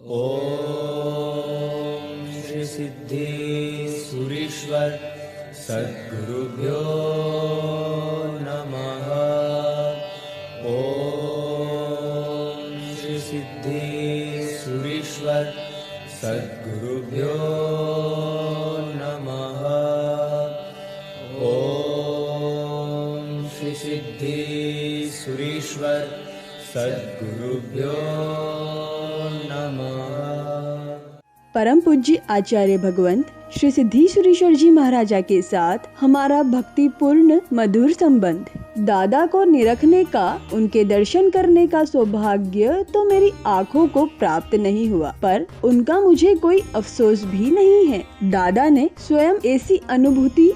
ओम श्री सिद्धेश्वरीश्वर सद्गुरुभ्यो नमः। ओम श्री सिद्धेश्वरीश्वर सद्गुरुभ्यो नमः। ओम श्री सिद्धेश्वरीश्वर सद्गुरुभ्यो नमः। परम पूज्य आचार्य भगवंत श्री सिद्धेश्वरीश्वर जी महाराजा के साथ हमारा भक्तिपूर्ण मधुर संबंध। दादा को निरखने का, उनके दर्शन करने का सौभाग्य तो मेरी आंखों को प्राप्त नहीं हुआ, पर उनका मुझे कोई अफसोस भी नहीं है। दादा ने स्वयं ऐसी अनुभूति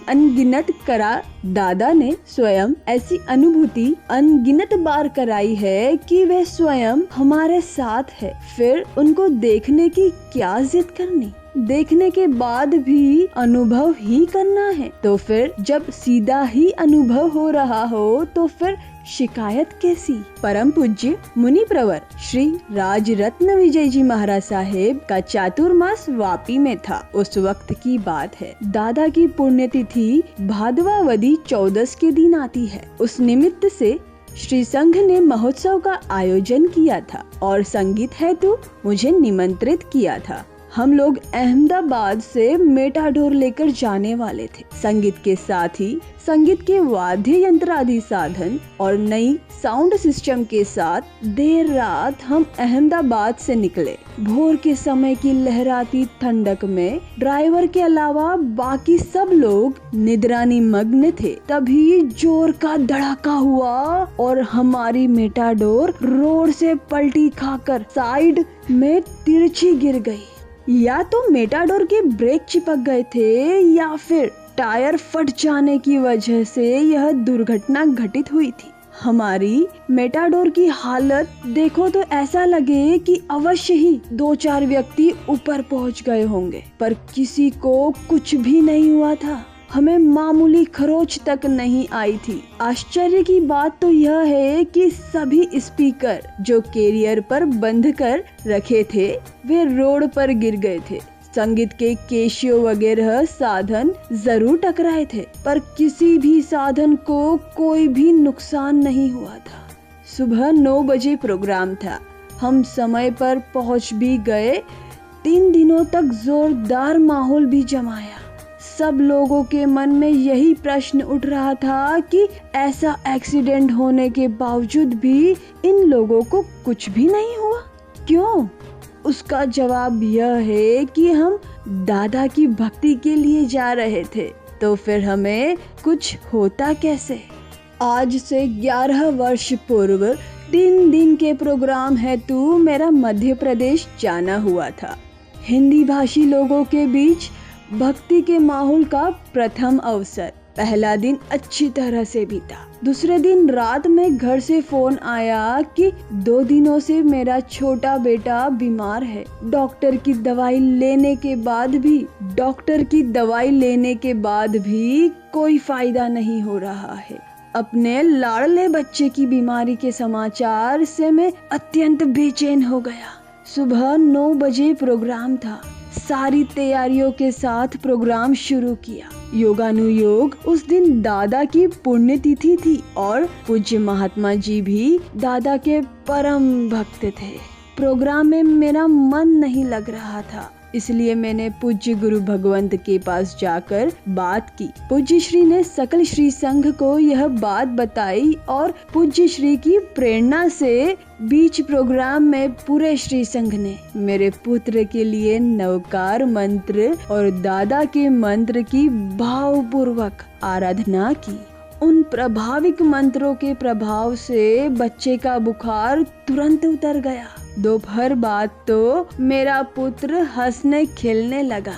अनगिनत बार कराई है कि वे स्वयं हमारे साथ है। फिर उनको देखने की क्या जिद करनी, देखने के बाद भी अनुभव ही करना है। तो फिर जब सीधा ही अनुभव हो रहा हो तो फिर शिकायत कैसी। परम पूज्य मुनि प्रवर श्री राजरत्न विजय जी महाराज साहेब का चातुर्मास वापी में था। उस वक्त की बात है। दादा की पुण्यतिथि भादवावदी 14 के दिन आती है। उस निमित्त से श्री संघ ने महोत्सव का आयोजन किया था और संगीत हेतु मुझे निमंत्रित किया था। हम लोग अहमदाबाद से मेटाडोर लेकर जाने वाले थे। संगीत के साथ ही संगीत के वाद्य यंत्र आदि साधन और नई साउंड सिस्टम के साथ देर रात हम अहमदाबाद से निकले। भोर के समय की लहराती ठंडक में ड्राइवर के अलावा बाकी सब लोग निद्रानी मग्न थे। तभी जोर का धड़ाका हुआ और हमारी मेटाडोर रोड से पलटी खाकर साइड में तिरछी गिर गई। या तो मेटाडोर के ब्रेक चिपक गए थे या फिर टायर फट जाने की वजह से यह दुर्घटना घटित हुई थी। हमारी मेटाडोर की हालत देखो तो ऐसा लगे कि अवश्य ही 2-4 व्यक्ति ऊपर पहुंच गए होंगे, पर किसी को कुछ भी नहीं हुआ था। हमें मामूली खरोच तक नहीं आई थी। आश्चर्य की बात तो यह है कि सभी स्पीकर जो कैरियर पर बंद कर रखे थे वे रोड पर गिर गए थे। संगीत के कैशियो वगैरह साधन जरूर टकराए थे, पर किसी भी साधन को कोई भी नुकसान नहीं हुआ था। सुबह 9 बजे प्रोग्राम था। हम समय पर पहुंच भी गए। 3 दिनों तक जोरदार माहौल भी जमाया। सब लोगों के मन में यही प्रश्न उठ रहा था कि ऐसा एक्सीडेंट होने के बावजूद भी इन लोगों को कुछ भी नहीं हुआ, क्यों? उसका जवाब यह है कि हम दादा की भक्ति के लिए जा रहे थे, तो फिर हमें कुछ होता कैसे। आज से 11 वर्ष पूर्व 3 दिन के प्रोग्राम हेतु मेरा मध्य प्रदेश जाना हुआ था। हिंदी भाषी लोगों के बीच भक्ति के माहौल का प्रथम अवसर। पहला दिन अच्छी तरह से बीता। दूसरे दिन रात में घर से फोन आया कि 2 दिनों से मेरा छोटा बेटा बीमार है। डॉक्टर की दवाई लेने के बाद भी कोई फायदा नहीं हो रहा है। अपने लाडले बच्चे की बीमारी के समाचार से मैं अत्यंत बेचैन हो गया। सुबह 9 बजे प्रोग्राम था। सारी तैयारियों के साथ प्रोग्राम शुरू किया। योगानुयोग उस दिन दादा की पुण्यतिथि थी और पूज्य महात्मा जी भी दादा के परम भक्त थे। प्रोग्राम में मेरा मन नहीं लग रहा था, इसलिए मैंने पूज्य गुरु भगवंत के पास जाकर बात की। पूज्य श्री ने सकल श्री संघ को यह बात बताई और पूज्य श्री की प्रेरणा से बीच प्रोग्राम में पूरे श्री संघ ने मेरे पुत्र के लिए नवकार मंत्र और दादा के मंत्र की भावपूर्वक आराधना की। उन प्रभाविक मंत्रों के प्रभाव से बच्चे का बुखार तुरंत उतर गया। दोपहर बाद तो मेरा पुत्र हंसने खेलने लगा।